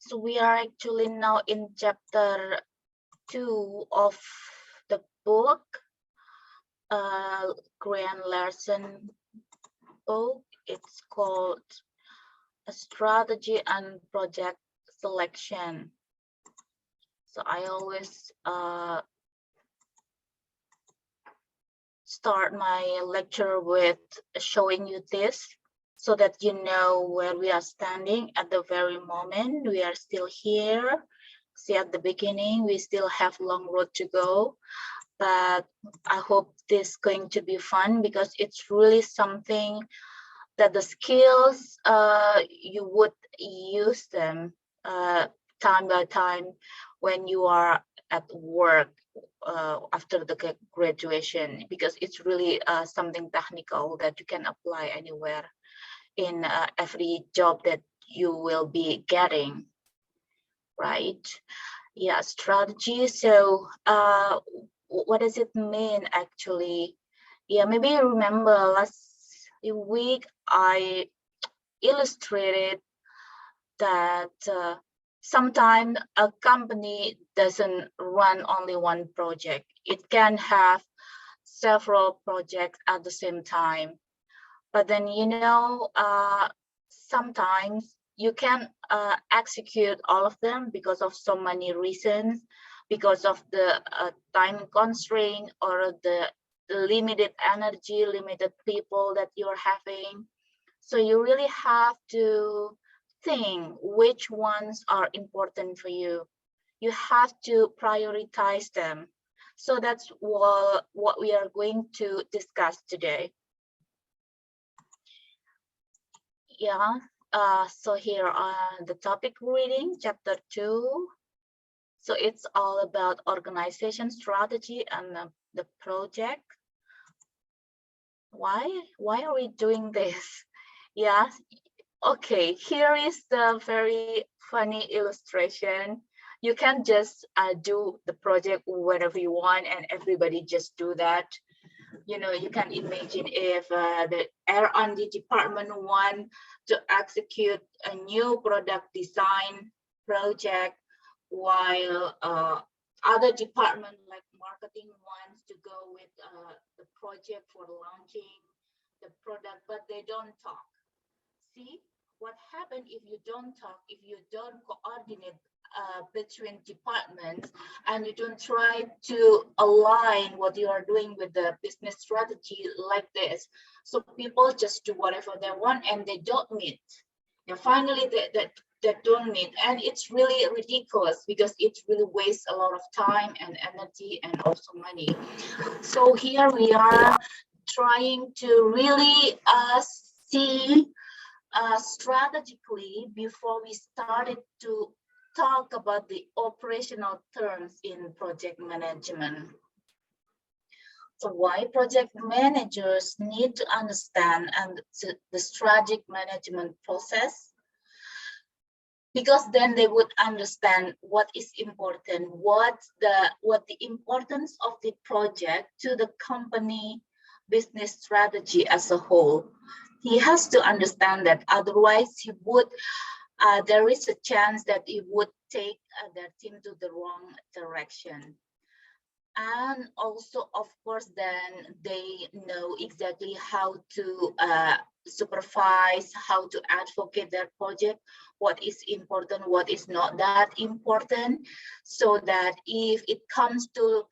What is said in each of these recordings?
So we are actually now in chapter 2 of the book, Grant Larson book. It's called A Strategy and Project Selection. So I always start my lecture with showing you this so that you know where we are standing at the very moment. We are still here. See, at the beginning, we still have a long road to go, but I hope this is going to be fun because it's really something that the skills you would use them time by time when you are at work after the graduation, because it's really something technical that you can apply anywhere in every job that you will be getting, right? Yeah, strategy. So what does it mean actually? Yeah, maybe you remember last week I illustrated that sometimes a company doesn't run only one project. It can have several projects at the same time. But then, you know, sometimes you can execute all of them because of so many reasons, because of the time constraint or the limited energy, limited people that you're having. So you really have to think which ones are important for you. You have to prioritize them. So that's what we are going to discuss today. Yeah, so here are the topic reading, chapter 2. So it's all about organization strategy and the project. Why are we doing this? Yeah, okay, here is the very funny illustration. You can just do the project whenever you want and everybody just do that. You know, you can imagine if the R&D department want to execute a new product design project, while other department like marketing wants to go with the project for launching the product, but they don't talk. See what happens if you don't talk, if you don't coordinate between departments and you don't try to align what you are doing with the business strategy like this. So people just do whatever they want and they don't meet. And finally they don't meet, and it's really ridiculous because it really wastes a lot of time and energy and also money. So here we are trying to really see strategically before we started to talk about the operational terms in project management. So why project managers need to understand and the strategic management process? Because then they would understand what is important, what the importance of the project to the company business strategy as a whole. He has to understand that, otherwise he would there is a chance that he would take their team to the wrong direction. And also, of course, then they know exactly how to supervise, how to advocate their project, what is important, what is not that important, so that if it comes to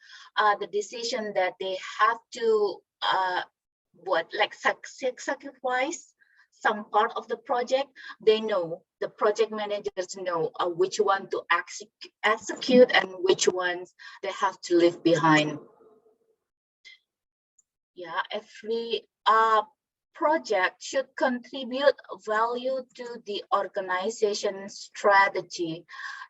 the decision that they have to sacrifice some part of the project, they know, the project managers know which one to execute and which ones they have to leave behind. Yeah, every project should contribute value to the organization strategy.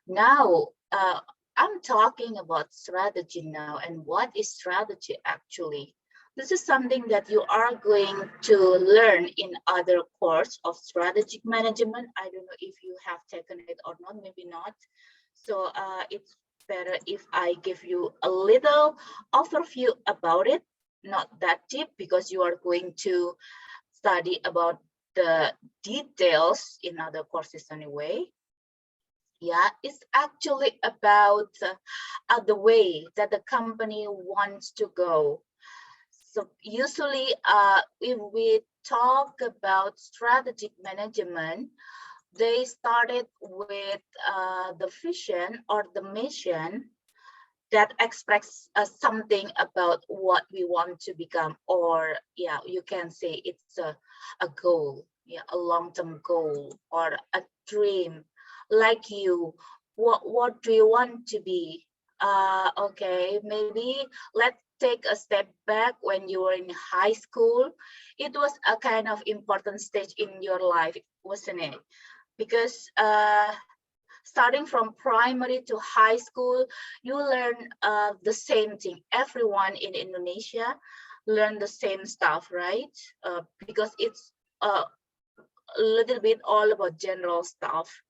Now, I'm talking about strategy now, and what is strategy actually? This is something that you are going to learn in other course of strategic management. I don't know if you have taken it or not, maybe not. So it's better if I give you a little overview about it, not that deep, because you are going to study about the details in other courses anyway. Yeah, it's actually about the way that the company wants to go. So usually, if we talk about strategic management, they started with the vision or the mission that express something about what we want to become, or yeah, you can say it's a goal, yeah, a long-term goal or a dream. Like you, what do you want to be? Okay, maybe let's take a step back. When you were in high school, it was a kind of important stage in your life, wasn't it? Because starting from primary to high school, you learn the same thing. Everyone in Indonesia learn the same stuff, right? Because it's a little bit all about general stuff.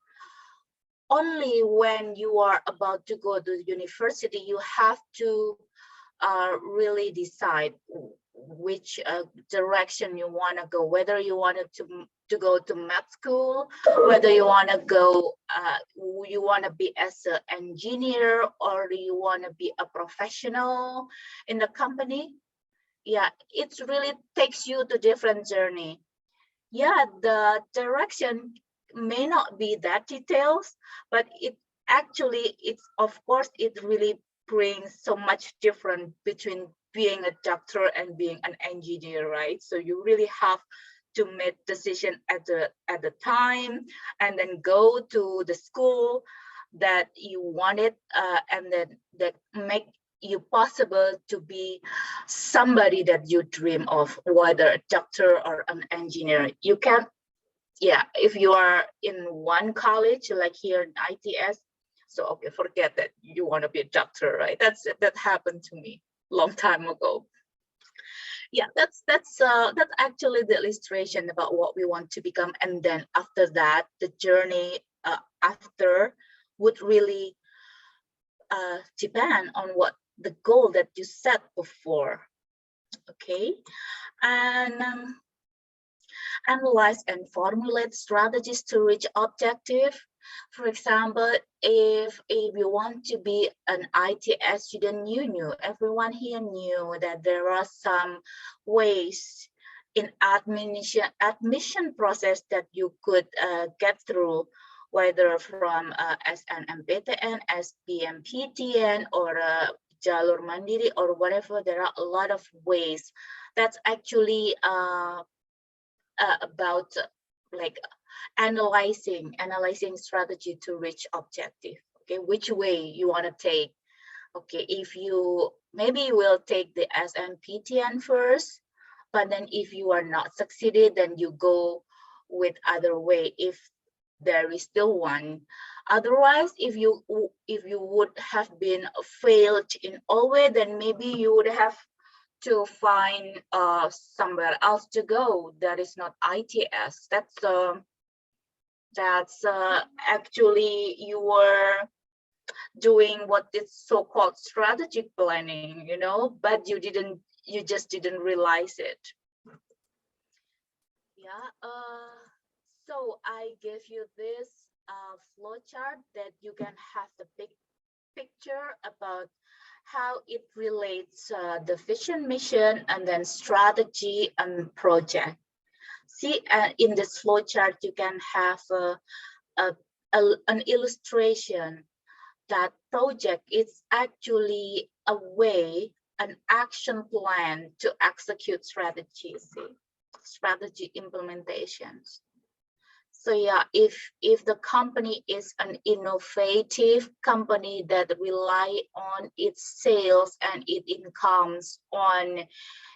Only when you are about to go to university, you have to really decide which direction you want to go, whether you wanted to go to math school, whether you want to go, you want to be as an engineer, or you want to be a professional in the company. Yeah, it really takes you to different journey. Yeah, the direction may not be that details, but it actually, it's, of course, it really brings so much different between being a doctor and being an engineer, right? So you really have to make decision at the time, and then go to the school that you wanted, and then that make you possible to be somebody that you dream of, whether a doctor or an engineer. You can, yeah, if you are in one college, like here in ITS, so okay, forget that you want to be a doctor, right? That happened to me long time ago. Yeah, that's actually the illustration about what we want to become, and then after that, the journey after would really depend on what the goal that you set before. Okay, and analyze and formulate strategies to reach objective. For example, if you want to be an ITS student, you knew, everyone here knew that there are some ways in admission process that you could get through, whether from SNMPTN, SBMPTN, or Jalur Mandiri, or whatever. There are a lot of ways. That's actually about like analyzing strategy to reach objective. Okay, which way you want to take. Okay, if you maybe you will take the SMPTN first, but then if you are not succeeded, then you go with other way if there is still one. Otherwise, if you would have been failed in all way, then maybe you would have to find somewhere else to go that is not ITS. That's actually you were doing what is so-called strategic planning, you know, but you just didn't realize it. Yeah. So I gave you this flow chart that you can have the big picture about how it relates the vision, mission, and then strategy and project. See, in this flow chart, you can have an illustration that project is actually a way, an action plan to execute strategies, see, strategy implementations. So yeah, if the company is an innovative company that rely on its sales and its incomes on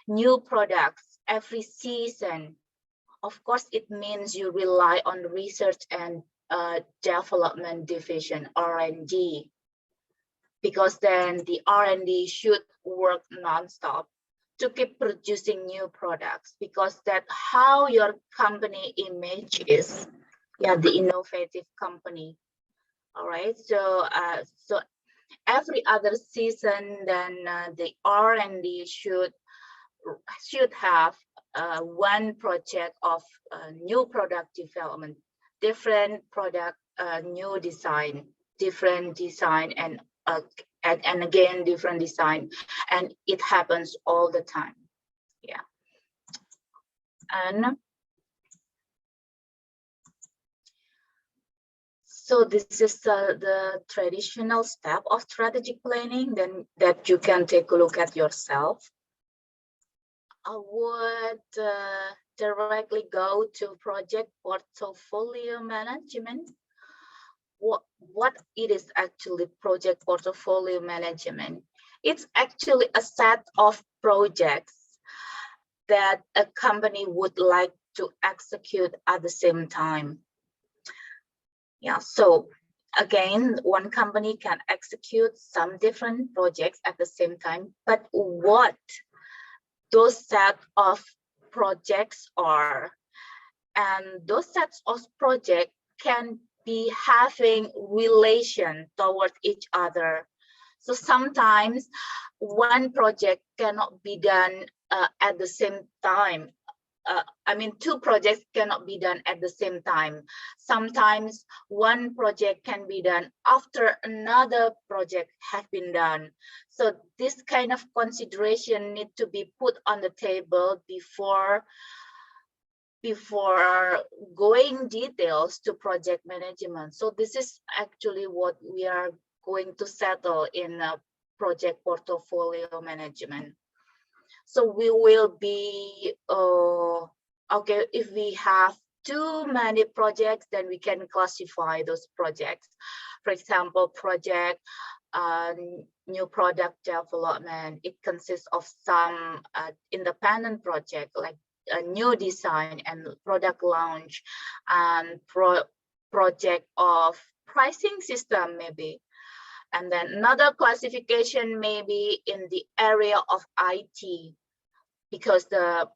new products every season, of course, it means you rely on research and development division, R&D, because then the R&D should work nonstop to keep producing new products, because that's how your company image is. Yeah, the innovative company. All right, so so every other season, then the R&D should have one project of new product development, different product a new design, different design, and again different design, and it happens all the time. Yeah. And so this is the traditional step of strategic planning, then that you can take a look at yourself. I would directly go to project portfolio management. What it is actually project portfolio management? It's actually a set of projects that a company would like to execute at the same time. Yeah, so again, one company can execute some different projects at the same time, but what those set of projects are, and those sets of projects can be having relation toward each other. So sometimes one project cannot be done at the same time. I mean, two projects cannot be done at the same time. Sometimes one project can be done after another project has been done. So this kind of consideration need to be put on the table before going details to project management. So this is actually what we are going to settle in project portfolio management. So we will be, okay, if we have too many projects, then we can classify those projects. For example, project new product development, it consists of some independent project like a new design and product launch, and project of pricing system maybe. And then another classification may be in the area of IT, because the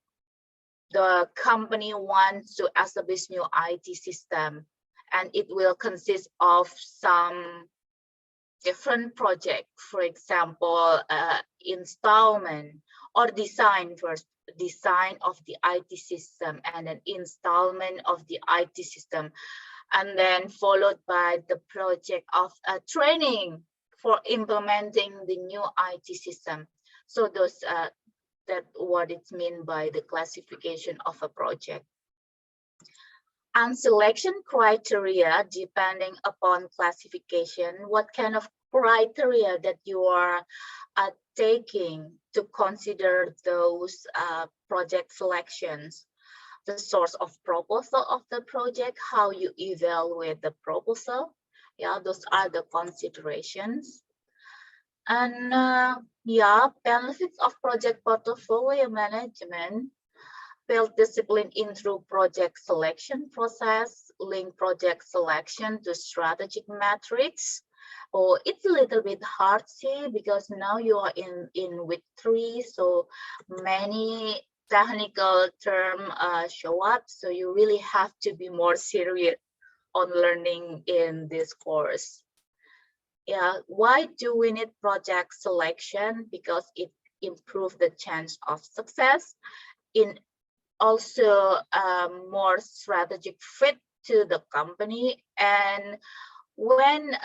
company wants to establish new IT system, and it will consist of some different projects. For example, installment or design first, design of the IT system, and an installment of the IT system, and then followed by the project of training for implementing the new IT system. So those that's what it means by the classification of a project. And selection criteria, depending upon classification, what kind of criteria that you are taking to consider those project selections. The source of proposal of the project, how you evaluate the proposal. Yeah, those are the considerations. And yeah, benefits of project portfolio management: build discipline into project selection process, link project selection to strategic metrics. Oh, it's a little bit hard, see, because now you are in week 3, so many technical terms show up, so you really have to be more serious on learning in this course. Yeah, why do we need project selection? Because it improves the chance of success, in also more strategic fit to the company, and when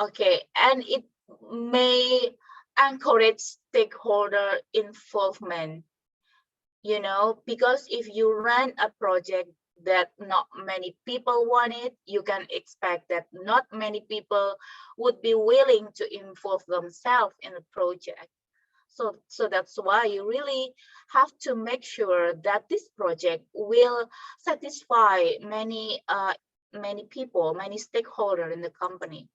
okay, and it may encourage stakeholder involvement, you know, because if you run a project that not many people want it, you can expect that not many people would be willing to involve themselves in the project. So that's why you really have to make sure that this project will satisfy many people, many stakeholders in the company.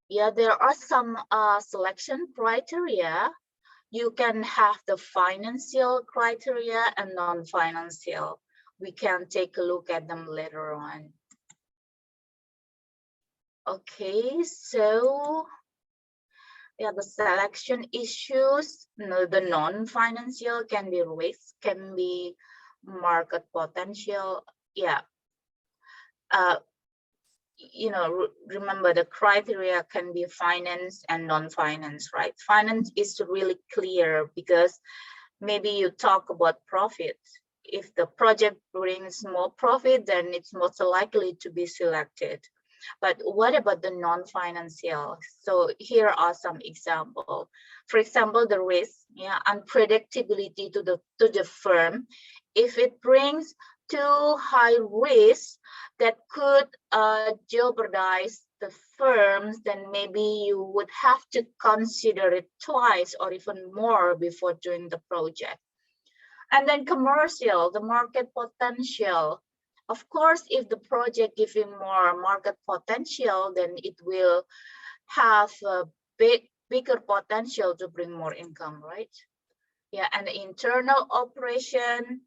Yeah, there are some selection criteria. You can have the financial criteria and non-financial. We can take a look at them later on. Okay, so yeah, the selection issues, the non-financial can be risk, can be market potential. Yeah, you know, remember the criteria can be finance and non-finance, right? Finance is really clear because maybe you talk about profit, if the project brings more profit, then it's most likely to be selected. But what about the non-financial? So here are some examples. For example, the risk, yeah, unpredictability to the firm. If it brings too high risk that could jeopardize the firms, then maybe you would have to consider it twice or even more before doing the project. And then commercial, the market potential. Of course, if the project gives you more market potential, then it will have a bigger potential to bring more income, right? Yeah, and the internal operation,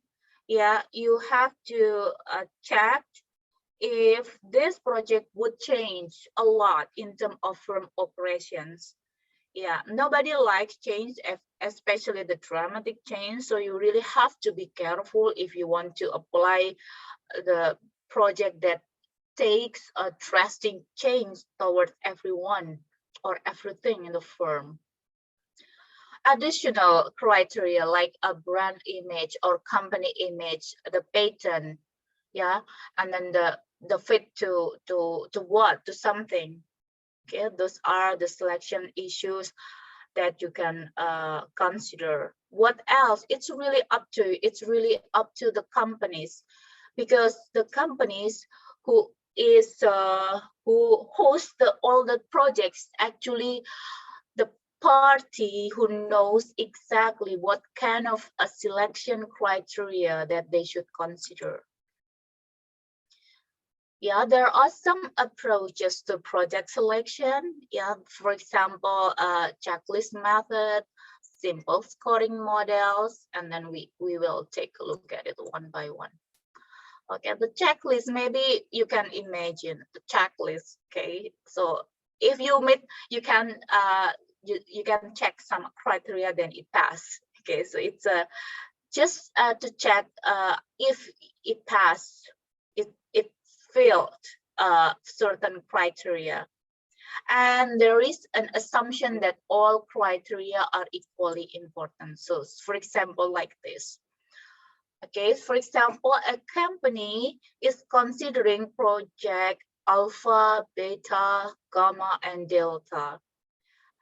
yeah, you have to check if this project would change a lot in terms of firm operations. Yeah, nobody likes change, especially the dramatic change. So you really have to be careful if you want to apply the project that takes a drastic change towards everyone or everything in the firm. Additional criteria like a brand image or company image, the patent, yeah, and then the fit to what, to something. Okay, those are the selection issues that you can consider. What else? It's really up to the companies, because the companies who host all the projects, actually the party who knows exactly what kind of a selection criteria that they should consider. Yeah, there are some approaches to project selection. Yeah, for example, checklist method, simple scoring models, and then we will take a look at it one by one. Okay, the checklist, maybe you can imagine the checklist. Okay, so if you meet, you can check some criteria, then it pass. Okay, so it's just to check if it passed, it filled certain criteria. And there is an assumption that all criteria are equally important. So for example, like this. Okay, for example, a company is considering project alpha, beta, gamma, and delta.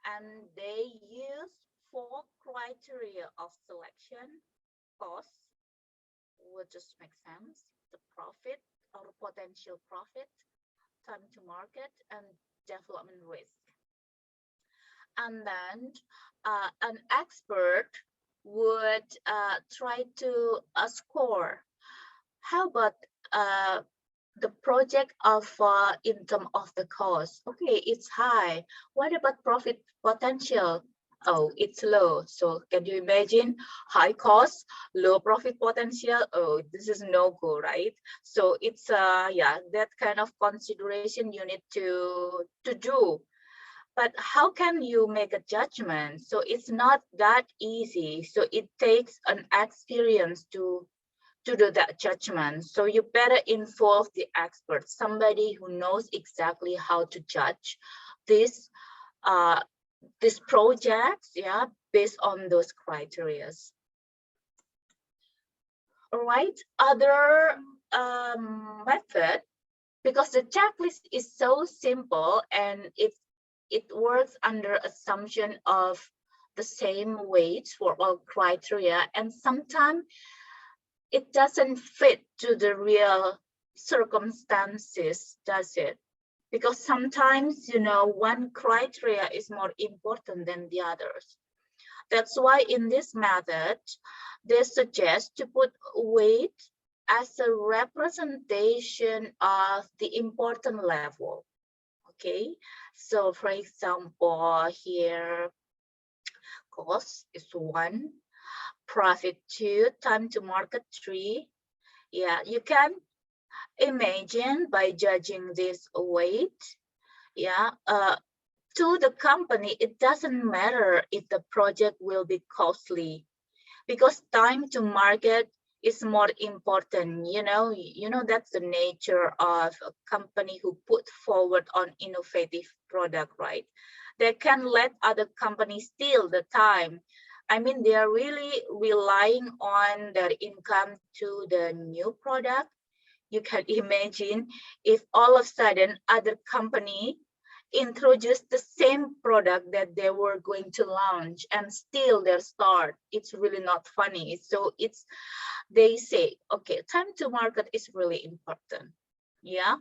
And they use 4 criteria of selection: cost, would just make sense, the profit or potential profit, time to market, and development risk. And then an expert would try to score. How about the project alpha in terms of the cost? Okay, it's high. What about profit potential? Oh, it's low. So can you imagine high cost, low profit potential? Oh, this is no go, right? So it's yeah, that kind of consideration you need to do. But how can you make a judgment? So it's not that easy. So it takes an experience to do that judgment. So you better involve the expert, somebody who knows exactly how to judge this projects, yeah, based on those criteria. All right, other method, because the checklist is so simple and it works under assumption of the same weights for all criteria, and sometimes it doesn't fit to the real circumstances, does it? Because sometimes, you know, one criteria is more important than the others. That's why in this method, they suggest to put weight as a representation of the important level. Okay, so for example, here, cost is 1, profit 2, time to market 3. Yeah, you can imagine by judging this weight, yeah, to the company, it doesn't matter if the project will be costly, because time to market is more important. You know that's the nature of a company who put forward on innovative product, right? They can let other companies steal the time I mean, they are really relying on their income to the new product. You can imagine if all of a sudden other company introduced the same product that they were going to launch and steal their start. It's really not funny. So they say, okay, time to market is really important. Yeah,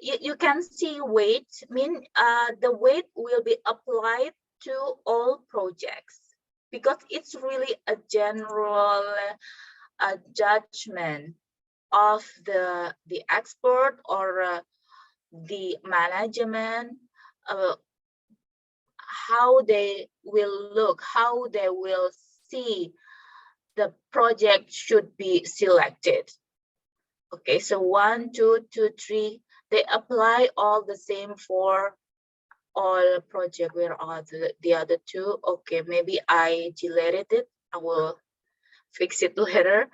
you can see weight, the weight will be applied to all projects because it's really a general judgment of the expert or the management, how they will look, how they will see the project should be selected. Okay, so 1, 2, 2, 3, they apply all the same for all project. Where are the other two? Okay, maybe I deleted it. I will fix it later.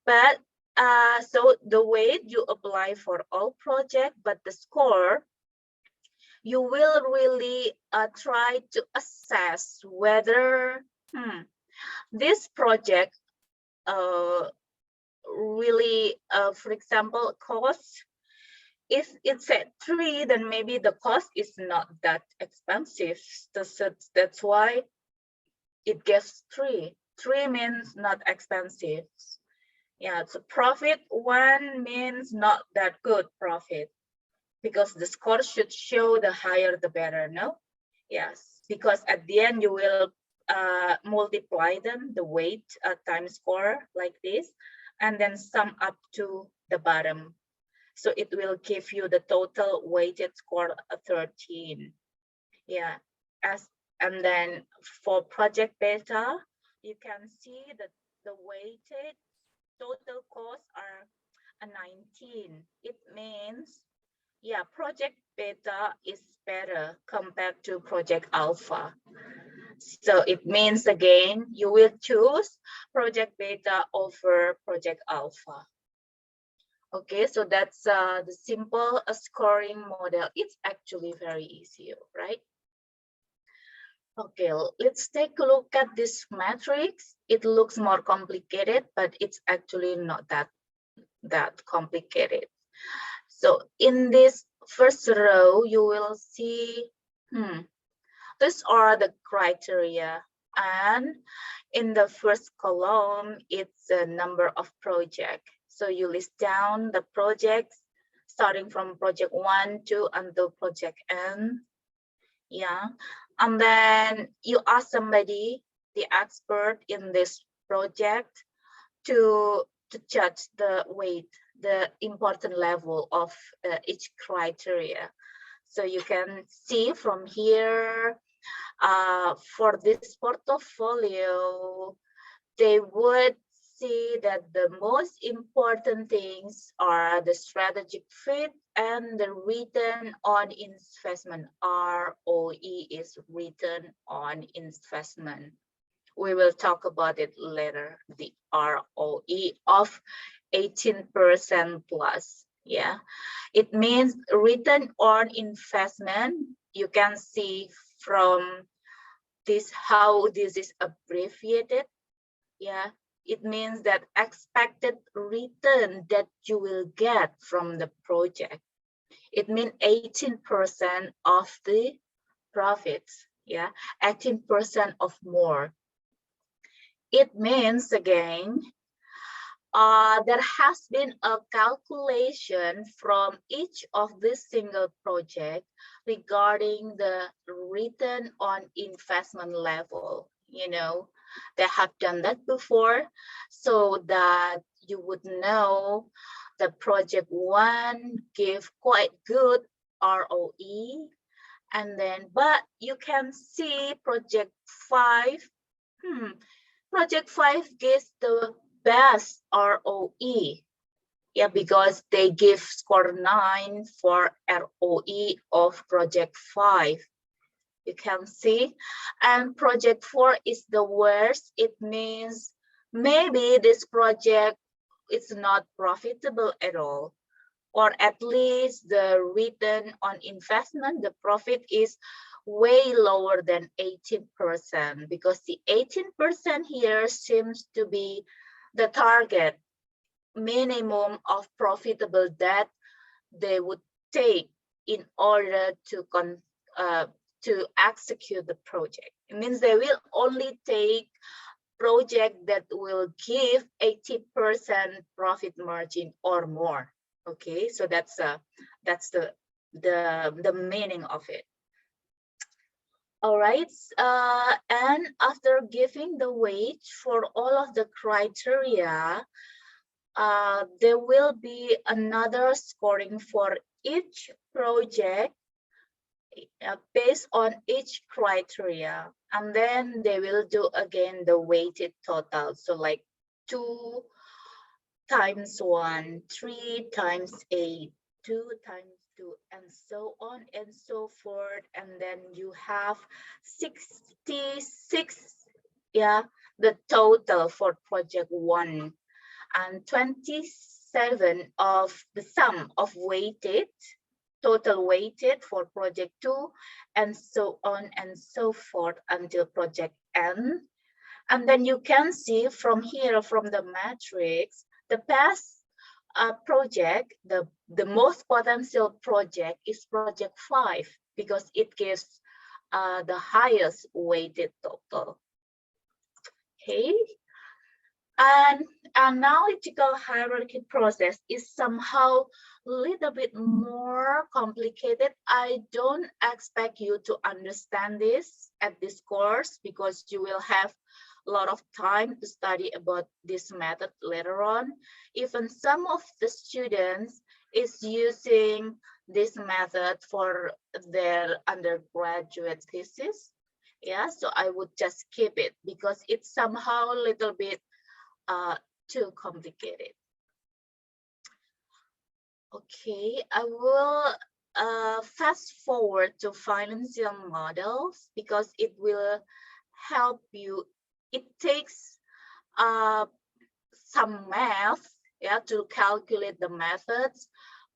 But so the weight you apply for all project, but the score, you will really try to assess whether this project really, for example, cost. If it's at 3, then maybe the cost is not that expensive. That's why it gets 3. 3 means not expensive. Yeah, so profit 1 means not that good profit, because the score should show the higher the better, no? Yes, because at the end you will multiply them, the weight times score like this, and then sum up to the bottom. So it will give you the total weighted score of 13. Yeah, and then for project beta, you can see that the weighted total costs are a 19. It means, yeah, project beta is better compared to project alpha. So it means, again, you will choose project beta over project alpha. Okay, so that's the simple scoring model. It's actually very easy, right? Okay, let's take a look at this matrix. It looks more complicated, but it's actually not that complicated. So in this first row, you will see, these are the criteria. And in the first column, it's the number of projects. So you list down the projects starting from project 1, 2 until project N. Yeah. And then you ask somebody, the expert in this project, to judge the weight, the important level of each criteria. So you can see from here, for this portfolio, they would see that the most important things are the strategic fit and the return on investment. ROE is return on investment. We will talk about it later, the ROE of 18% plus. Yeah, it means return on investment. You can see from this how this is abbreviated. Yeah, it means that expected return that you will get from the project. It means 18% of the profits. Yeah, 18% of more. It means, again, there has been a calculation from each of this single project regarding the return on investment level. You know, they have done that before, so that you would know the project 1 give quite good ROE, and then, but you can see project 5, project 5 gives the best ROE. Yeah, because they give score 9 for ROE of project 5. You can see, and project 4 is the worst. It means maybe this project is not profitable at all, or at least the return on investment, the profit is way lower than 18%, because the 18% here seems to be the target minimum of profitable debt they would take in order to execute the project. It means they will only take project that will give 80% profit margin or more. Okay, so that's the meaning of it. All right, and after giving the weight for all of the criteria, there will be another scoring for each project based on each criteria, and then they will do again the weighted total. So like 2 times 1, 3 times 8, 2 times 2, and so on and so forth. And then you have 66, yeah, the total for project 1, and 27 of the sum of weighted, total weighted for project 2, and so on and so forth until project N. And then you can see from here, from the matrix, the best project, the most potential project is project 5, because it gives the highest weighted total. Okay. And analytical hierarchy process is somehow a little bit more complicated. I don't expect you to understand this at this course, because you will have a lot of time to study about this method later on. Even some of the students is using this method for their undergraduate thesis. Yeah, so I would just keep it, because it's somehow a little bit too complicated. Okay, I will fast forward to financial models, because it will help you. It takes some math, yeah, to calculate the methods,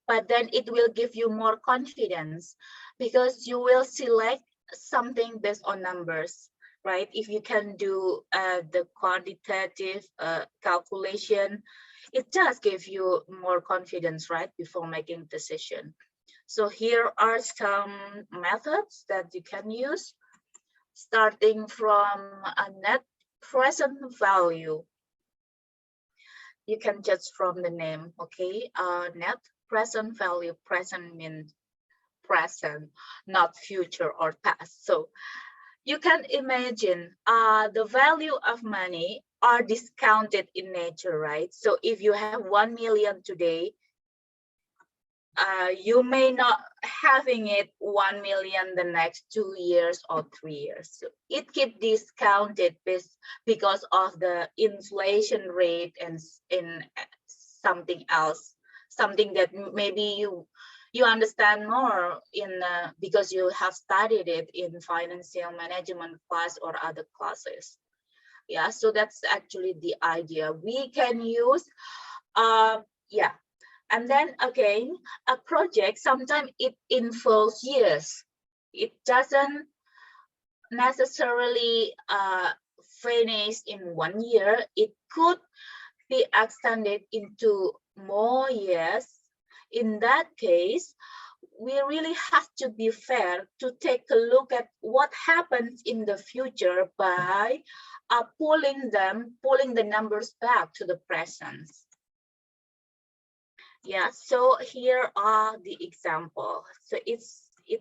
but then it will give you more confidence, because you will select something based on numbers, right? If you can do the quantitative calculation, it does give you more confidence, right, before making decision. So here are some methods that you can use, starting from a net present value. You can judge from the name, okay? Net present value. Present means present, not future or past. So you can imagine the value of money are discounted in nature, right? So if you have 1 million today, you may not having it 1 million the next 2 years or 3 years. So it keeps discounted because of the inflation rate and in something else, something that maybe you understand more in because you have studied it in financial management class or other classes. Yeah, so that's actually the idea. We can use yeah. And then again, a project, sometimes it involves years. It doesn't necessarily finish in 1 year. It could be extended into more years. In that case, we really have to be fair to take a look at what happens in the future by pulling the numbers back to the present. Yeah, so here are the example. So it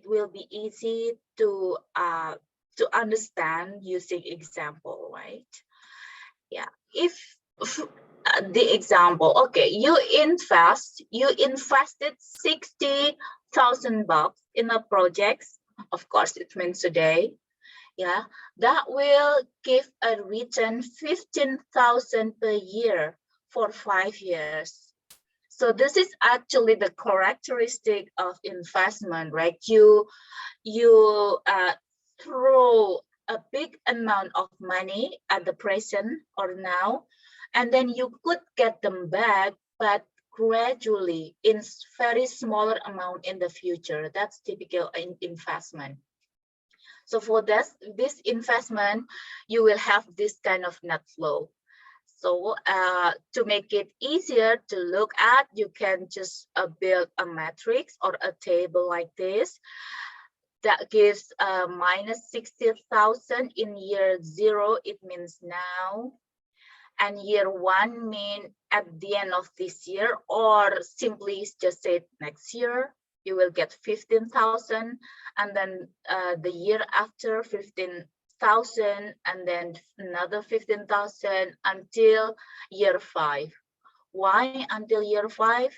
will be easy to understand using example, right? Yeah, if the example, okay, you invested 60,000 bucks in a project. Of course, it means today. Yeah, that will give a return 15,000 per year for 5 years. So this is actually the characteristic of investment, right? You throw a big amount of money at the present or now, and then you could get them back, but gradually in very smaller amount in the future. That's typical in investment. So for this investment, you will have this kind of net flow. So to make it easier to look at, you can just build a matrix or a table like this that gives minus 60,000 in year 0. It means now. And year 1 mean at the end of this year, or simply just say next year, you will get 15,000. And then the year after 15,000, and then another 15,000 until year 5. Why until year 5?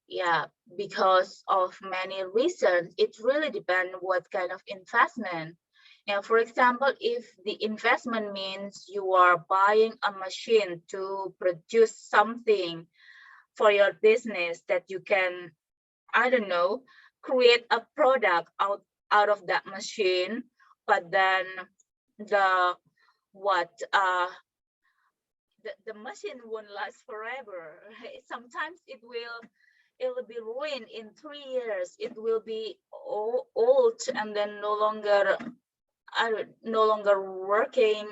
Yeah, because of many reasons. It really depends what kind of investment. Now, for example, if the investment means you are buying a machine to produce something for your business that you can, I don't know, create a product out of that machine, but then the machine won't last forever. Sometimes it will be ruined in 3 years. It will be old and then no longer working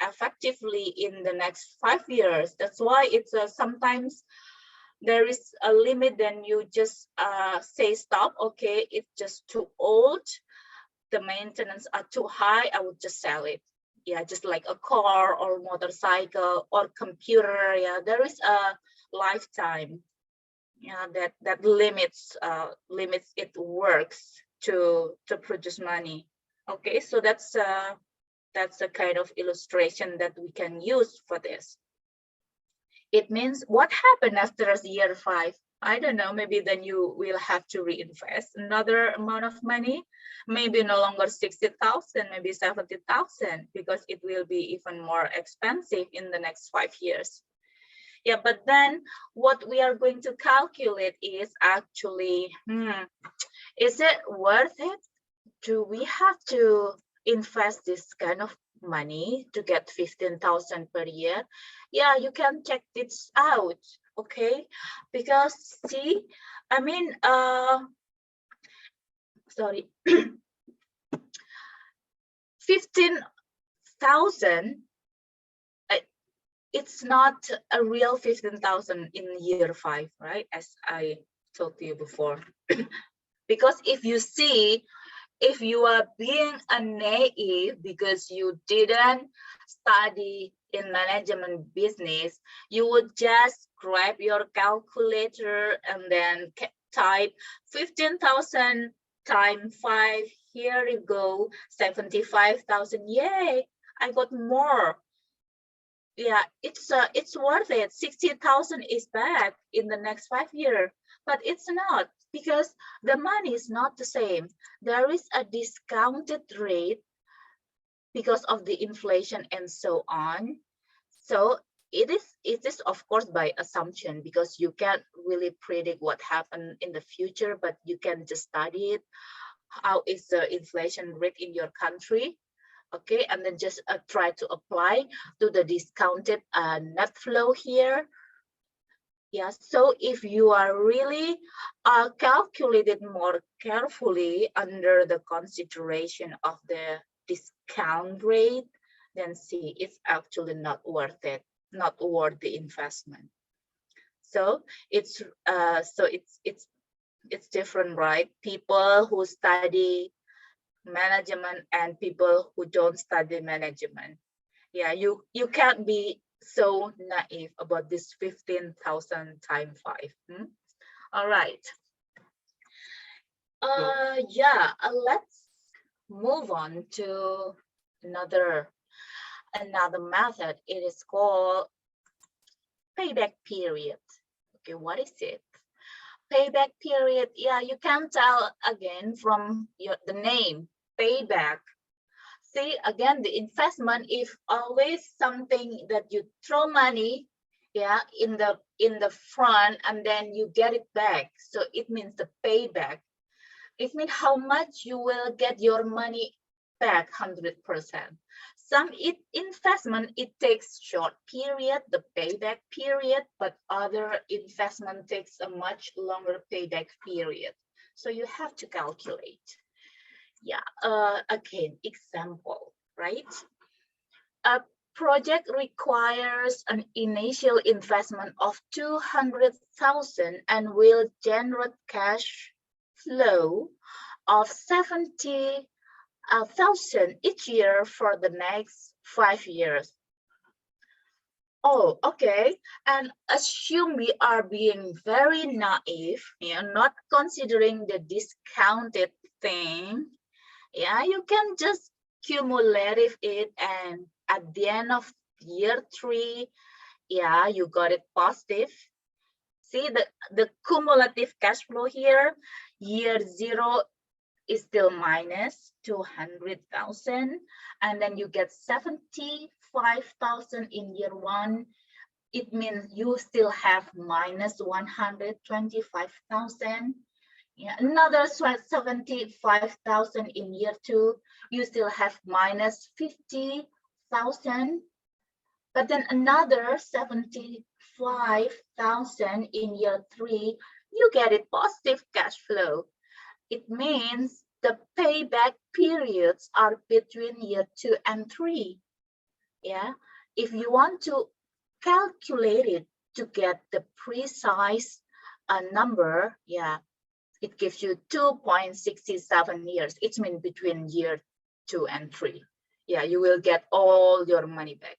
effectively in the next 5 years. That's why it's sometimes there is a limit. Then you just say stop. Okay, it's just too old. The maintenance are too high. I would just sell it. Yeah, just like a car or motorcycle or computer. Yeah, there is a lifetime. Yeah, that limits it works to produce money. Okay, so that's a kind of illustration that we can use for this. It means what happened after year 5? I don't know, maybe then you will have to reinvest another amount of money, maybe no longer 60,000, maybe 70,000, because it will be even more expensive in the next 5 years. Yeah, but then what we are going to calculate is actually, is it worth it? Do we have to invest this kind of money to get 15,000 per year? Yeah, you can check this out, okay? Because see, I mean, sorry, 15,000, it's not a real 15,000 in year 5, right? As I told you before. Because if you see, if you are being a naive because you didn't study in management business, you would just grab your calculator and then type 15,000 times 5. Here you go, 75,000. Yay, I got more. Yeah, it's worth it. 60,000 is bad in the next 5 years, but it's not, because the money is not the same. There is a discounted rate because of the inflation and so on. So it is of course by assumption, because you can't really predict what happened in the future, but you can just study it. How is the inflation rate in your country? Okay, and then just try to apply to the discounted net flow here. Yeah, so if you are really calculated more carefully under the consideration of the discount rate, then see, it's actually not worth it, not worth the investment. So it's different, right? People who study management and people who don't study management. Yeah, you can't be so naive about this 15,000 times 5. All right. Yeah, let's move on to another method. It is called payback period. Okay, what is it? Payback period. Yeah, you can tell again from the name, payback. See, again, the investment is always something that you throw money, yeah, in the front, and then you get it back. So it means the payback. It means how much you will get your money back 100%. Some investment, it takes short period, the payback period, but other investment takes a much longer payback period. So you have to calculate. Yeah, again, example, right? A project requires an initial investment of 200,000 and will generate cash flow of 70,000 each year for the next 5 years. Oh, okay. And assume we are being very naive, not considering the discounted thing. Yeah, you can just cumulative it, and at the end of year 3, yeah, you got it positive. See the cumulative cash flow here. Year 0 is still minus 200,000, and then you get 75,000 in year 1. It means you still have minus 125,000. Yeah, another 75,000 in year 2. You still have minus 50,000. But then another 75,000 in year 3. You get it positive cash flow. It means the payback periods are between year 2 and 3. Yeah, if you want to calculate it to get the precise number, yeah, it gives you 2.67 years. It means between year 2 and 3. Yeah, you will get all your money back.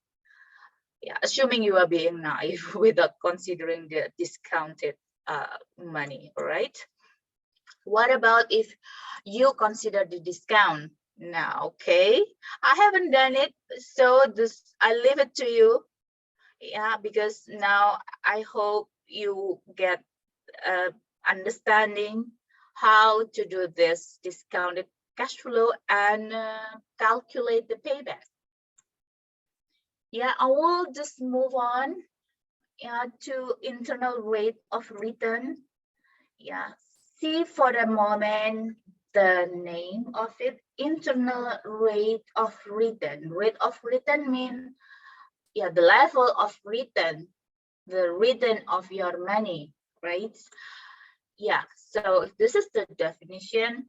Yeah, assuming you are being naive without considering the discounted money, all right? What about if you consider the discount now? Okay, I haven't done it, so I leave it to you. Yeah, because now I hope you get understanding how to do this discounted cash flow and calculate the payback. Yeah, I will just move on to internal rate of return. Yeah, see for the moment the name of it, internal rate of return. Rate of return means, yeah, the level of return, the return of your money, right? Yeah, so this is the definition.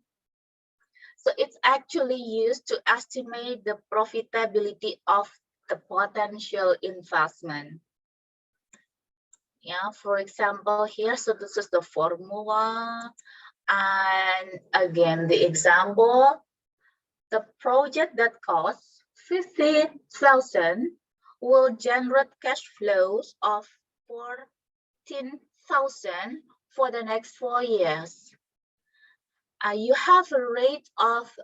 So it's actually used to estimate the profitability of the potential investment. Yeah, for example, here, so this is the formula. And again, the example, the project that costs 50,000 will generate cash flows of 14,000 for the next 4 years. You have a rate of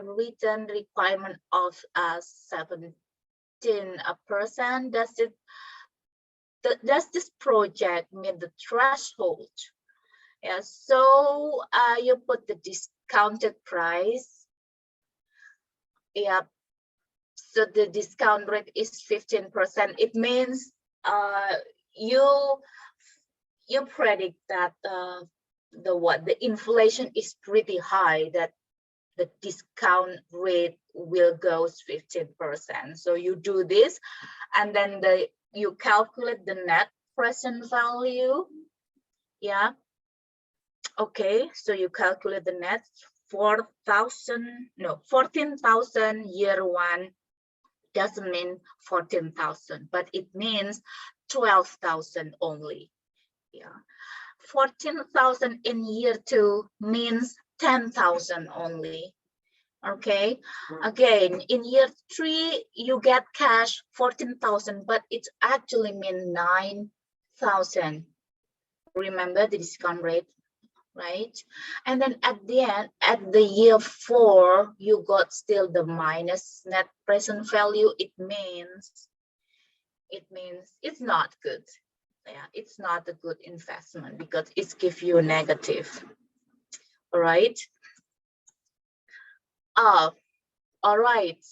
return requirement of 17%. Does this project meet the threshold? Yeah, so you put the discounted price. Yeah, so the discount rate is 15%. It means you predict that the inflation is pretty high, that the discount rate will go 15%. So you do this, and then you calculate the net present value. Yeah. Okay, so you calculate the net 14,000 year 1 doesn't mean 14,000, but it means 12,000 only. Yeah, 14,000 in year 2 means 10,000 only. Okay, again, in year 3 you get cash 14,000, but it actually means 9,000. Remember the discount rate, right? And then at the end, at the year 4, you got still the minus net present value. It means it's not good. Yeah, it's not a good investment because it gives you a negative. All right. All right.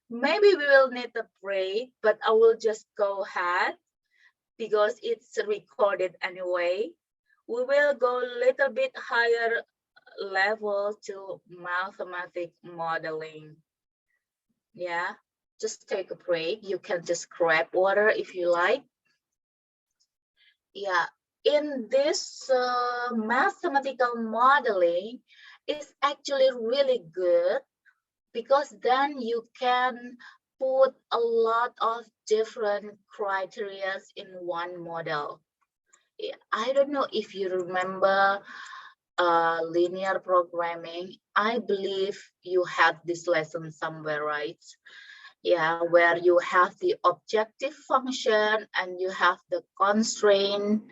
Maybe we will need a break, but I will just go ahead because it's recorded anyway. We will go a little bit higher level to mathematics modeling. Yeah, just take a break. You can just grab water if you like. Yeah, in this mathematical modeling, is actually really good, because then you can put a lot of different criteria in one model. I don't know if you remember linear programming. I believe you had this lesson somewhere, right? Yeah, where you have the objective function and you have the constraint.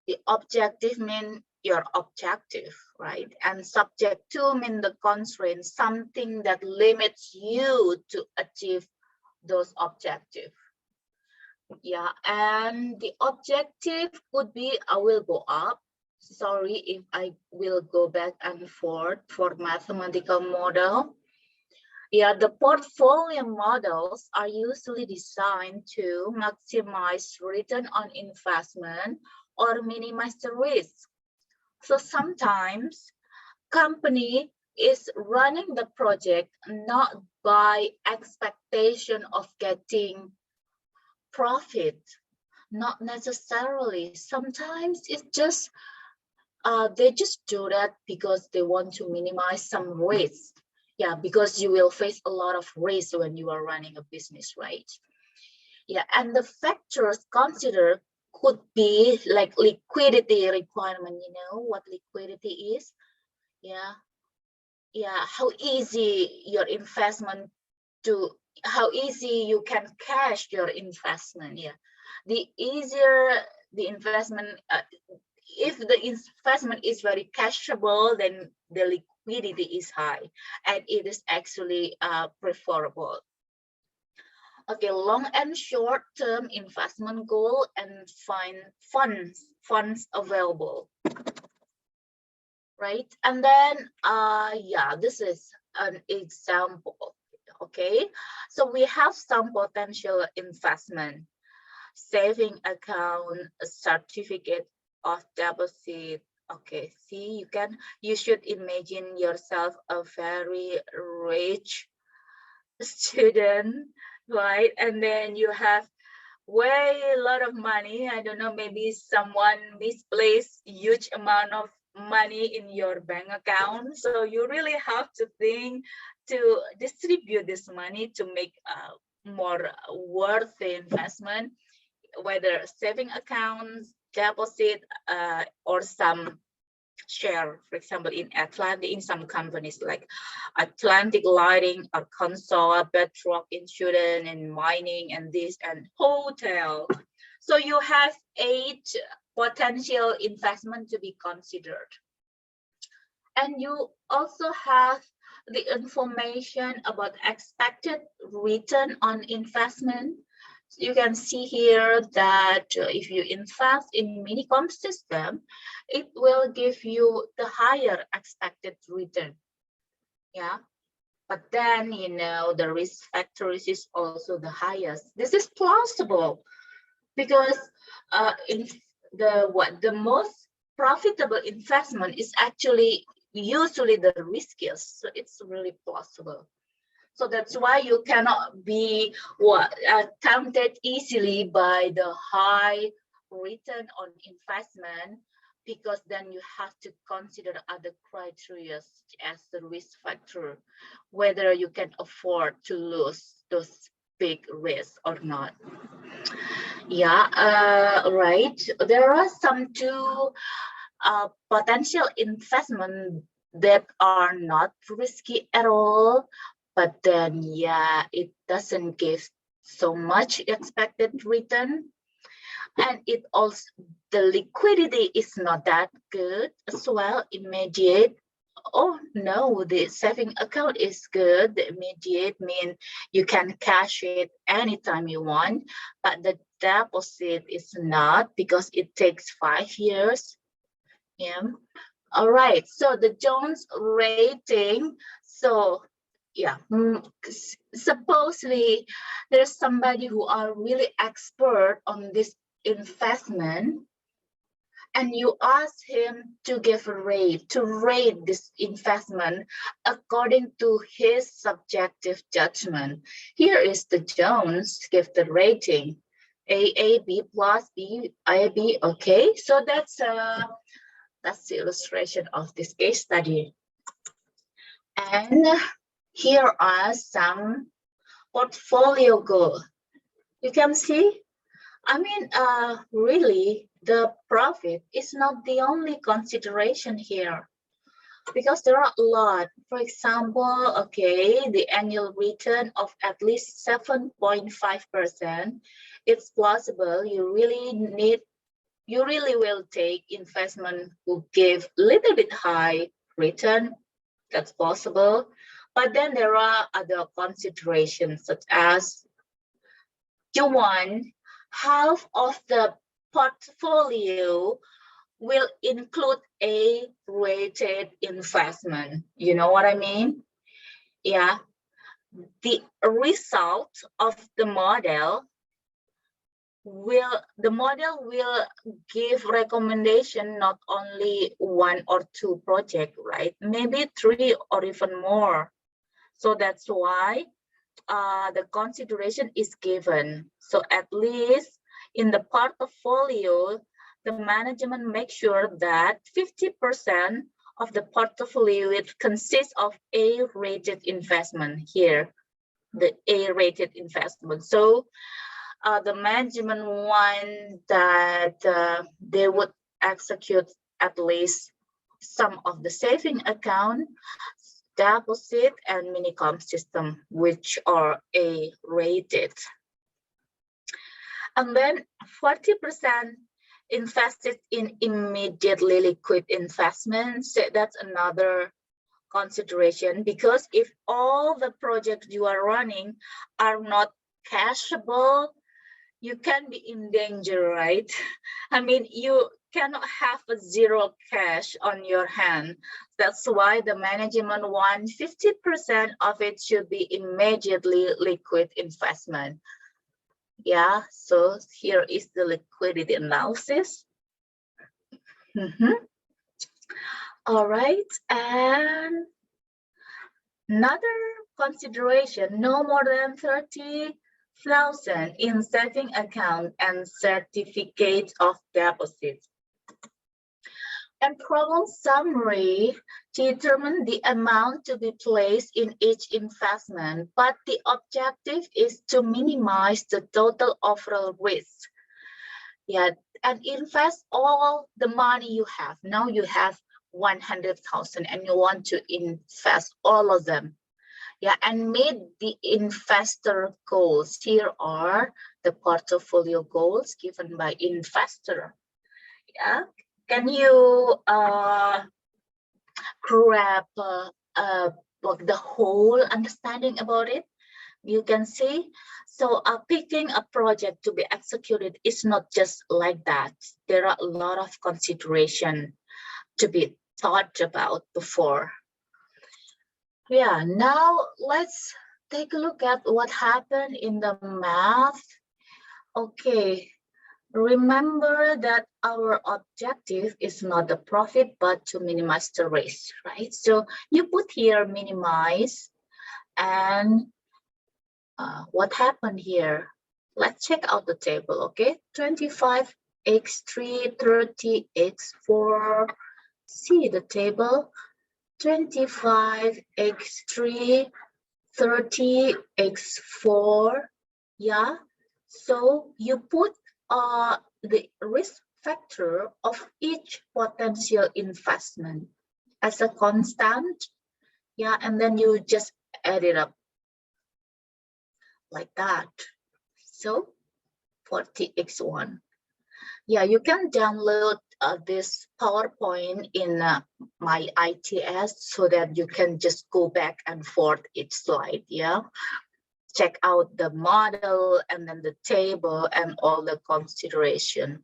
The objective mean your objective, right? And subject to mean the constraint, something that limits you to achieve those objectives. Yeah, and the objective could be I will go up. Sorry if I will go back and forth for mathematical model. Yeah, the portfolio models are usually designed to maximize return on investment or minimize the risk. So sometimes company is running the project not by expectation of getting profit, not necessarily. Sometimes it's just they just do that because they want to minimize some risk. Yeah, because you will face a lot of risk when you are running a business, right? Yeah, and the factors considered could be like liquidity requirement. You know what liquidity is? Yeah, yeah, how easy your investment to, how easy you can cash your investment. Yeah, the easier the investment, if the investment is very cashable, then the liquidity is high and it is actually preferable. Okay, long and short term investment goal and find funds available, right? And then yeah, this is an example. Okay, so we have some potential investment: saving account, a certificate of deposit. Okay, see, you should imagine yourself a very rich student, right? And then you have way a lot of money. I don't know, maybe someone misplaced huge amount of money in your bank account. So you really have to think to distribute this money to make more worthy investment, whether saving accounts, deposit, or some share. For example, in Atlantic, in some companies like Atlantic Lighting or Console, Bedrock Insurance, and mining, and this, and hotel. So you have 8 potential investment to be considered. And you also have the information about expected return on investment. So you can see here that if you invest in Minicom system, it will give you the higher expected return. Yeah, but then, you know, the risk factor is also the highest. This is plausible because in the most profitable investment is actually usually the riskiest. So it's really plausible. So that's why you cannot be tempted easily by the high return on investment, because then you have to consider other criteria as the risk factor, whether you can afford to lose those big risks or not. Yeah, right. There are some two potential investment that are not risky at all, but then yeah, it doesn't give so much expected return, and it also, the liquidity is not that good as well. Immediate, oh no, the saving account is good. The immediate mean you can cash it anytime you want, but the deposit is not, because it takes 5 years. Yeah. All right, so the Jones rating. So yeah, supposedly there's somebody who are really expert on this investment, and you ask him to give a rate, to rate this investment according to his subjective judgment. Here is the Jones give the rating: A, B plus, B, B. Okay, so that's the illustration of this case study. And here are some portfolio goals. You can see, I mean, really, the profit is not the only consideration here, because there are a lot. For example, okay, the annual return of at least 7.5%. It's plausible. You really will take investment who give little bit high return. That's possible. But then there are other considerations, such as you want half of the portfolio will include a rated investment. You know what I mean? Yeah. The result of the model will give recommendation not only one or two project, right? Maybe 3 or even more. So that's why the consideration is given. So at least in the portfolio, the management makes sure that 50% of the portfolio consists of A-rated investment here, the A-rated investment. So the management want that they would execute at least some of the saving account, deposit, and minicom system, which are A-rated. And then 40% invested in immediately liquid investments. That's another consideration, because if all the projects you are running are not cashable, you can be in danger, right? I mean, you cannot have a zero cash on your hand. That's why the management wants 50% of it should be immediately liquid investment. Yeah, so here is the liquidity analysis. All right, and another consideration, no more than 30,000 in saving account and certificate of deposit. And problem summary, determine the amount to be placed in each investment, but the objective is to minimize the total overall risk. Yeah, and invest all the money you have. Now you have 100,000 and you want to invest all of them. Yeah, and meet the investor goals. Here are the portfolio goals given by investor. Yeah, can you grab the whole understanding about it? You can see. So picking a project to be executed is not just like that. There are a lot of consideration to be thought about before. Yeah, now let's take a look at what happened in the math. Okay, remember that our objective is not the profit, but to minimize the risk, right? So you put here minimize, and what happened here? Let's check out the table, okay? 25x3, 30x4. See the table. 25x3, 30x4. Yeah, so you put the risk factor of each potential investment as a constant. Yeah, and then you just add it up like that. So 40x1. Yeah, you can download this PowerPoint in my ITS so that you can just go back and forth each slide. Yeah, check out the model and then the table and all the consideration.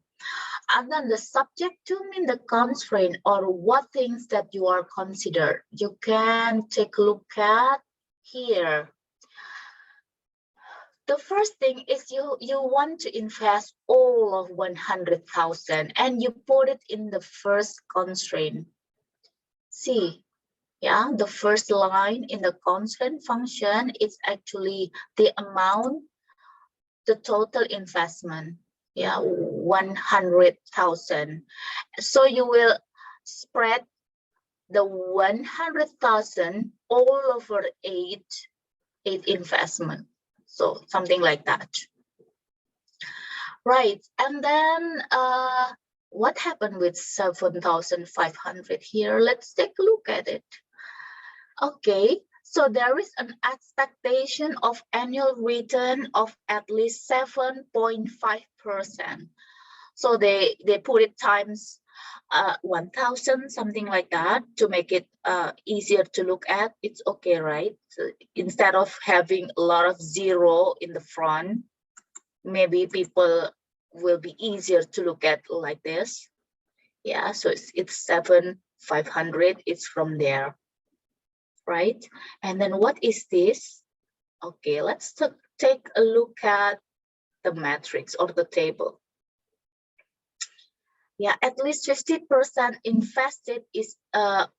And then the subject to mean the constraint or what things that you are considered. You can take a look at here. The first thing is you want to invest all of 100,000 and you put it in the first constraint. See, yeah, the first line in the constraint function is actually the amount, the total investment, yeah, 100,000. So you will spread the 100,000 all over eight investment. So something like that. Right, and then what happened with 7,500 here? Let's take a look at it. Okay, so there is an expectation of annual return of at least 7.5%. So they put it times 1,000, something like that, to make it easier to look at. It's okay, right? So instead of having a lot of zero in the front, maybe people will be easier to look at like this. Yeah, so it's 7,500. It's from there, right? And then what is this? Okay, let's take a look at the matrix or the table. Yeah, at least 50% invested is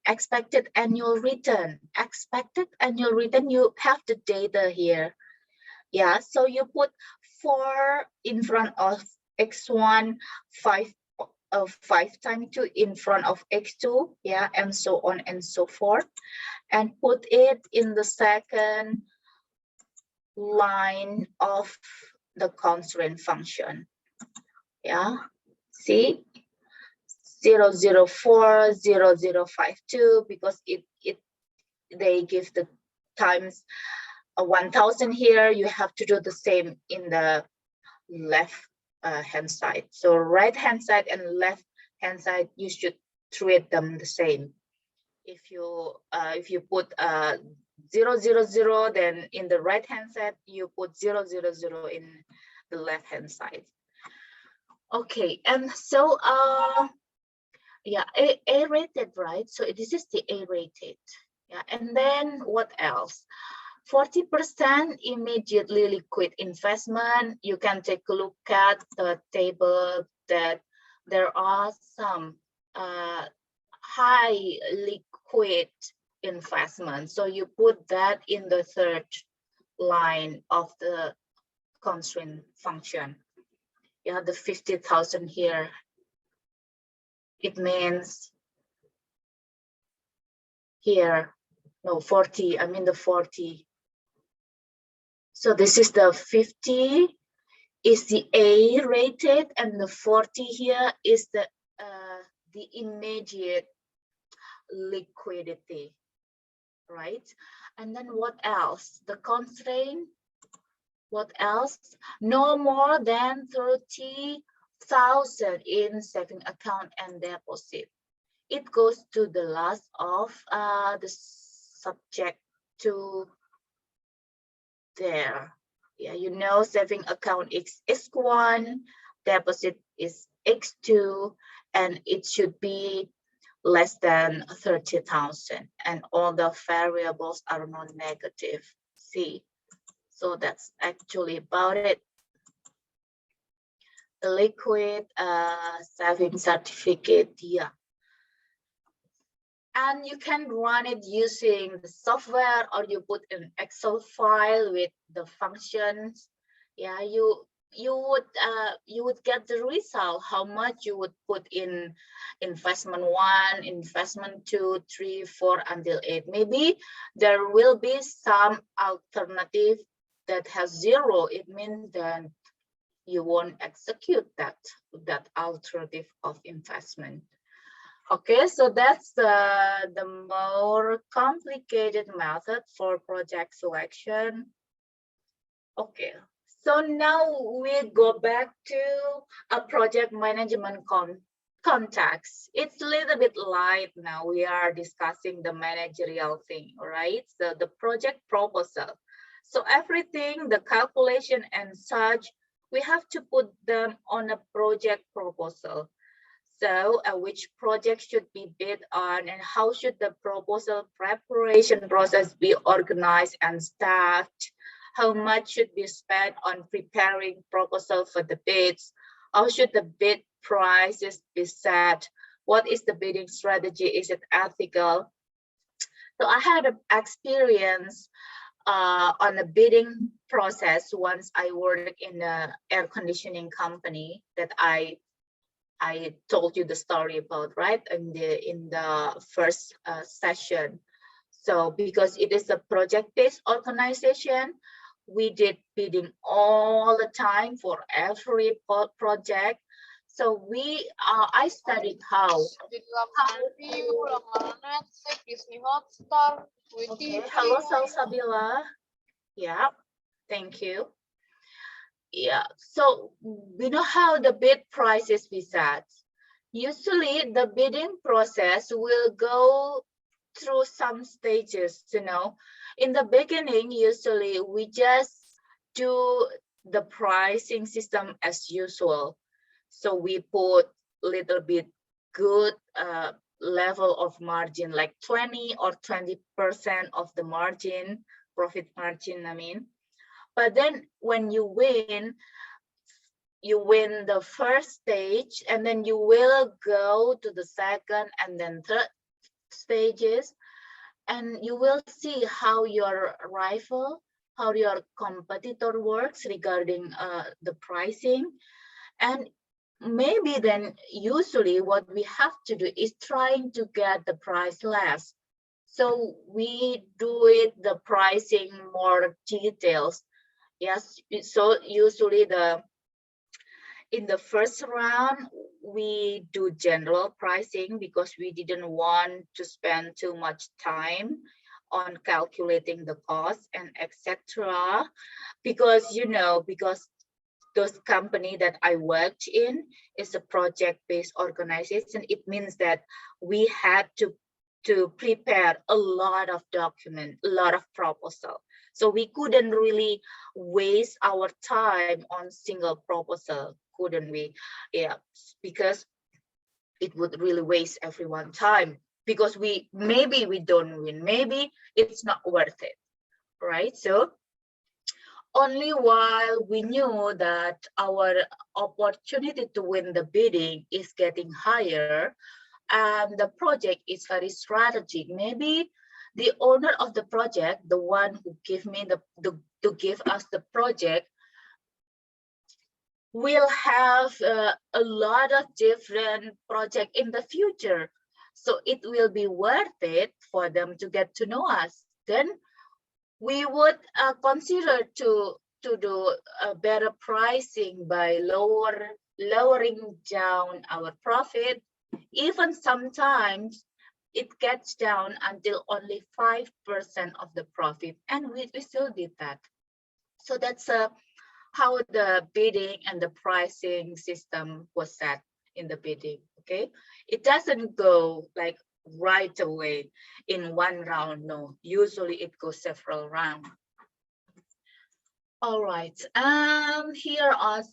expected annual return. Expected annual return, you have the data here. Yeah, so you put 4 in front of x1, 5 times 2 in front of x2, yeah, and so on and so forth, and put it in the second line of the constraint function. Yeah, see, 004, 0052, because they give the times 1,000 here. You have to do the same in the left hand side. So right hand side and left hand side, you should treat them the same. If you put 000, then in the right hand side you put 000 in the left hand side. Okay, and so yeah, A rated, right? So this is the A rated. Yeah, and then what else? 40% immediately liquid investment. You can take a look at the table that there are some high liquid investment. So you put that in the third line of the constraint function. Yeah, the 50,000 here. It means here, no, 40, I mean the 40. So this is the 50 is the A rated, and the 40 here is the immediate liquidity, right? And then what else? The constraint, what else? No more than 30,000 in saving account and deposit. It goes to the last of the subject to there. Yeah, you know, saving account is x1, deposit is x2, and it should be less than 30,000, and all the variables are non-negative. See, so that's actually about it. The liquid saving certificate, yeah. And you can run it using the software, or you put an Excel file with the functions. Yeah, you would get the result, how much you would put in investment 1, investment 2, 3, 4 until 8. Maybe there will be some alternative that has 0. It means that you won't execute that alternative of investment. Okay, so that's the more complicated method for project selection. Okay, so now we go back to a project management context. It's a little bit light now. We are discussing the managerial thing, right? So the project proposal. So everything, the calculation and such, we have to put them on a project proposal. So which project should be bid on, and how should the proposal preparation process be organized and staffed? How much should be spent on preparing proposal for the bids? How should the bid prices be set? What is the bidding strategy? Is it ethical? So I had an experience on the bidding process once I worked in an air conditioning company that I I told you the story about, right, in the first session. So because it is a project-based organization, we did bidding all the time for every project. So I studied how. Okay, hello Salsabila. Yeah, thank you. Yeah, so we know how the bid prices we set. Usually the bidding process will go through some stages, you know. In the beginning, usually we just do the pricing system as usual. So we put little bit good level of margin, like 20 or 20% of the margin, profit margin, I mean. But then when you win the first stage, and then you will go to the second and then third stages, and you will see how your rival, how your competitor works regarding the pricing. And maybe then usually what we have to do is trying to get the price less. So we do it the pricing more details. Yes, so usually in the first round, we do general pricing because we didn't want to spend too much time on calculating the cost and etc. Because, you know, because those company that I worked in is a project-based organization, it means that we had to prepare a lot of document, a lot of proposal. So we couldn't really waste our time on single proposal, couldn't we? Yeah, because it would really waste everyone's time, because maybe we don't win, maybe it's not worth it, right? So only while we knew that our opportunity to win the bidding is getting higher and the project is very strategic, maybe the owner of the project, the one who give me to give us the project, will have a lot of different projects in the future. So it will be worth it for them to get to know us. Then we would consider to do a better pricing by lowering down our profit. Even sometimes it gets down until only 5% of the profit, and we still did that. So that's how the bidding and the pricing system was set in the bidding. Okay, it doesn't go like right away in one round. No, usually it goes several rounds. All right, here are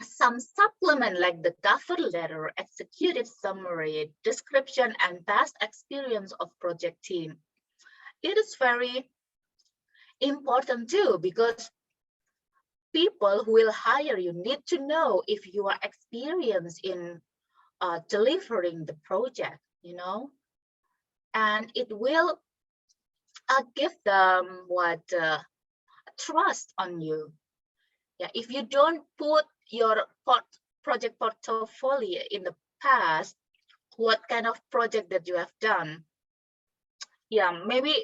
some supplement like the cover letter, executive summary, description, and past experience of project team. It is very important too, because people who will hire you need to know if you are experienced in delivering the project, you know, and it will give them trust on you. Yeah, if you don't put your project portfolio in the past, what kind of project that you have done, yeah, maybe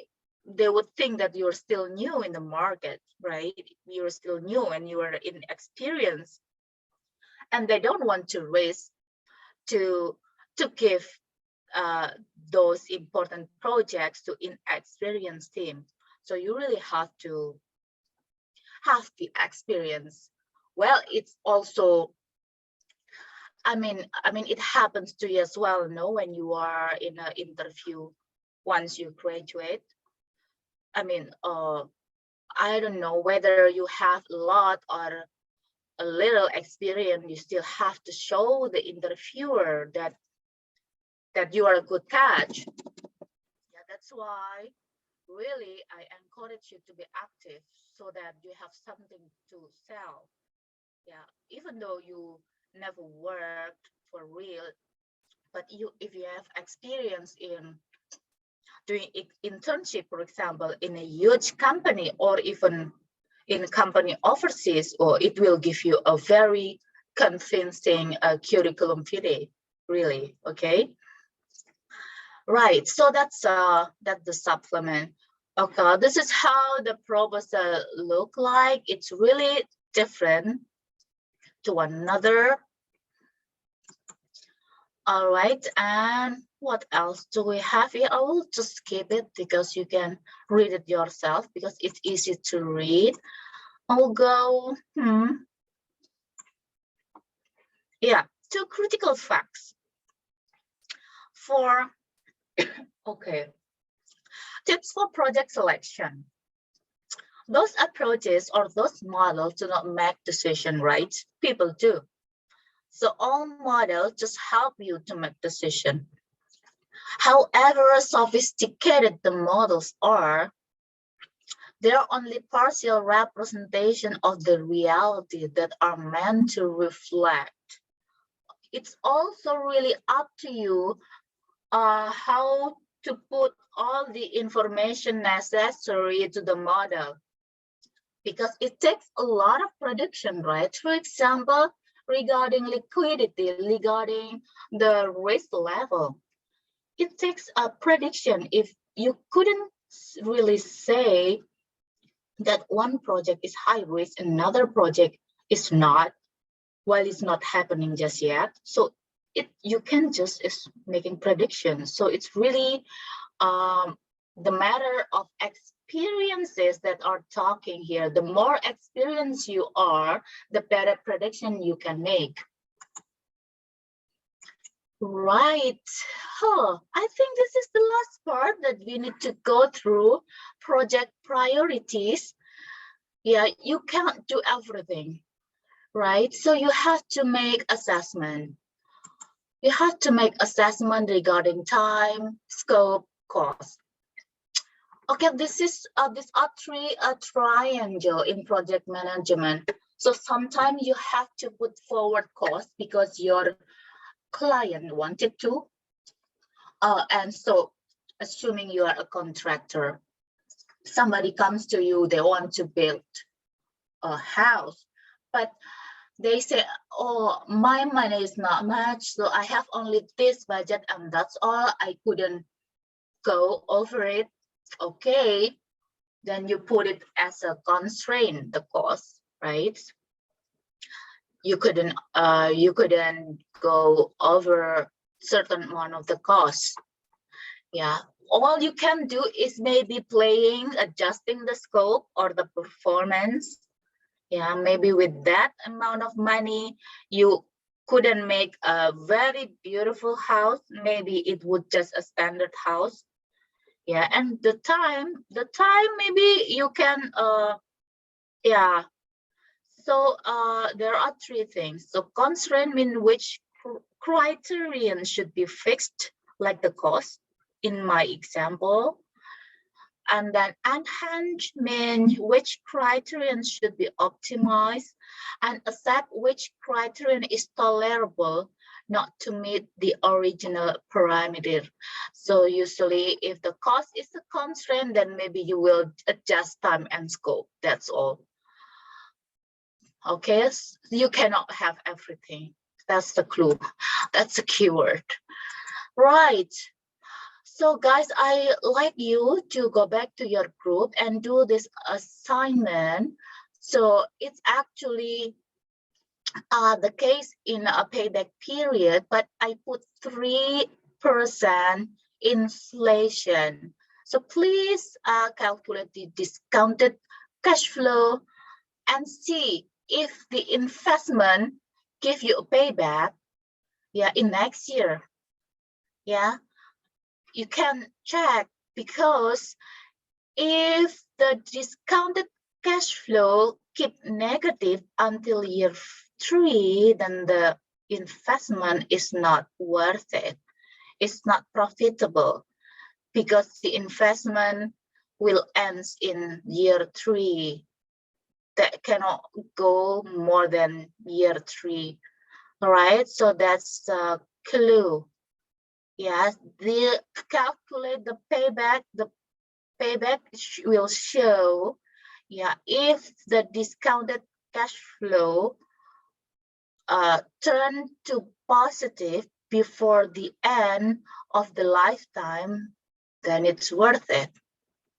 they would think that you're still new in the market, right? You're still new and you are inexperienced, and they don't want to risk to give those important projects to inexperienced teams. So you really have to have the experience. Well, it's also, I mean, it happens to you as well, no? When you are in an interview, once you graduate, I mean, I don't know whether you have a lot or a little experience, you still have to show the interviewer that you are a good catch. Yeah, that's why really I encourage you to be active so that you have something to sell. Yeah, even though you never worked for real, but if you have experience in doing internship, for example, in a huge company or even in a company overseas, or it will give you a very convincing curriculum vitae, really. Okay, right. So that's the supplement. Okay, this is how the proposal look like. It's really different to another. All right, and what else do we have here? I will just skip it because you can read it yourself because it's easy to read. I'll go, yeah, two critical facts for, okay, tips for project selection. Those approaches or those models do not make decision, right? People do. So all models just help you to make decision. However sophisticated the models are, they are only partial representation of the reality that are meant to reflect. It's also really up to you how to put all the information necessary to the model, because it takes a lot of prediction, right? For example, regarding liquidity, regarding the risk level, it takes a prediction. If you couldn't really say that one project is high risk, another project is not, while it's not happening just yet. So you can just is making predictions. So it's really the matter of experiences that are talking here. The more experienced you are, the better prediction you can make. Right. I think this is the last part that we need to go through, project priorities. Yeah, you can't do everything, right? So you have to make assessment. You have to make assessment regarding time, scope, cost. Okay, these are three triangle in project management. So sometimes you have to put forward cost because your client wanted to. And so assuming you are a contractor, somebody comes to you, they want to build a house, but they say, oh, my money is not much, so I have only this budget and that's all, I couldn't go over it. Okay, then you put it as a constraint, the cost, right? You couldn't go over certain amount of the cost. Yeah, all you can do is maybe playing, adjusting the scope or the performance. Yeah, maybe with that amount of money, you couldn't make a very beautiful house. Maybe it would just a standard house. Yeah, and the time maybe you can yeah. So there are three things. So constraint mean which criterion should be fixed, like the cost in my example. And then enhance mean which criterion should be optimized, and accept which criterion is tolerable not to meet the original parameter. So usually if the cost is a constraint, then maybe you will adjust time and scope. That's all. Okay, so you cannot have everything. That's the clue. That's the keyword. Right. So guys, I like you to go back to your group and do this assignment. So it's actually the case in a payback period, but I put 3% inflation. So please calculate the discounted cash flow and see if the investment give you a payback, yeah, in next year. Yeah, you can check, because if the discounted cash flow keep negative until year 3, then the investment is not worth it. It's not profitable because the investment will end in year 3. That cannot go more than year 3. All right, so that's the clue. Yes, calculate the payback. The payback will show, yeah, if the discounted cash flow turn to positive before the end of the lifetime, then it's worth it.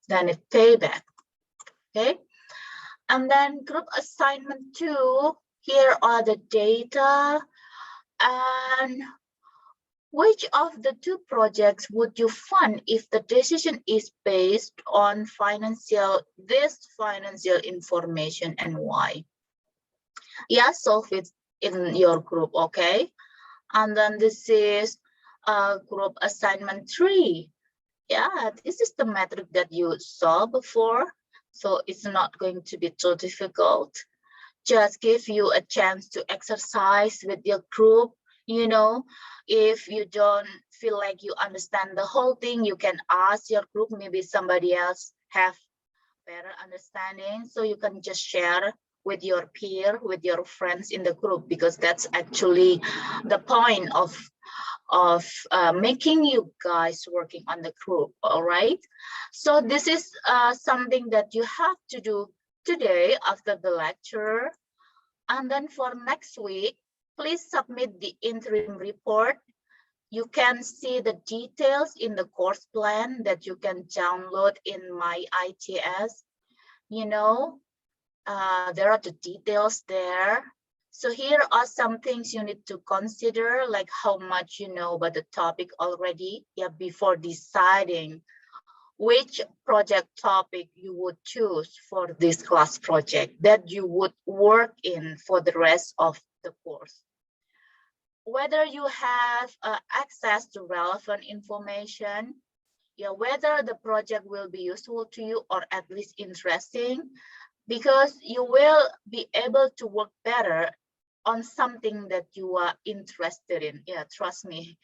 Then it payback. Okay. And then group assignment 2, here are the data. And which of the 2 projects would you fund if the decision is based on this financial information, and why? Yeah, solve it in your group, okay? And then this is group assignment 3. Yeah, this is the metric that you saw before, so it's not going to be too difficult. Just give you a chance to exercise with your group. You know, if you don't feel like you understand the whole thing, you can ask your group, maybe somebody else have better understanding, so you can just share with your peer, with your friends in the group, because that's actually the point of making you guys working on the group. All right, so this is something that you have to do today after the lecture. And then for next week, please submit the interim report. You can see the details in the course plan that you can download in my ITS. You know, there are the details there. So here are some things you need to consider, like how much you know about the topic already, yeah, before deciding which project topic you would choose for this class project that you would work in for the rest of the course. Whether you have access to relevant information, yeah, whether the project will be useful to you or at least interesting, because you will be able to work better on something that you are interested in. Yeah, trust me.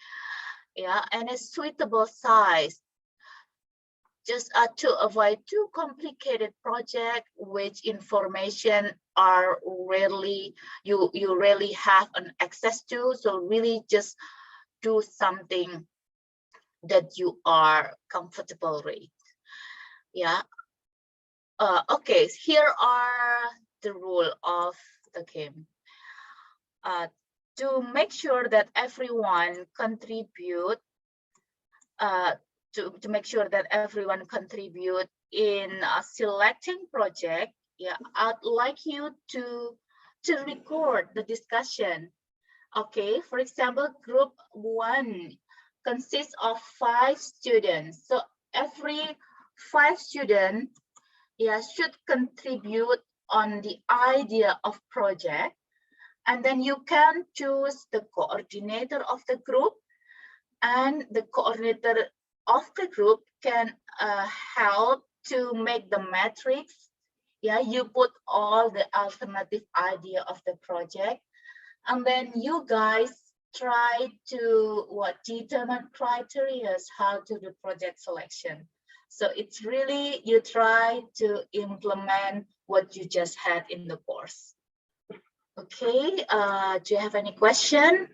Yeah, and a suitable size, just to avoid too complicated project which information are rarely you really have an access to. So really just do something that you are comfortable with. Yeah. Okay, here are the rule of the game. To make sure that everyone contribute, to make sure that everyone contribute in selecting project, yeah, I'd like you to record the discussion. Okay, for example, group 1 consists of 5 students. So every 5 students, yeah, should contribute on the idea of project. And then you can choose the coordinator of the group, and the coordinator of the group can help to make the matrix. Yeah, you put all the alternative idea of the project, and then you guys try to determine criteria how to do project selection. So it's really, you try to implement what you just had in the course. Okay, do you have any question?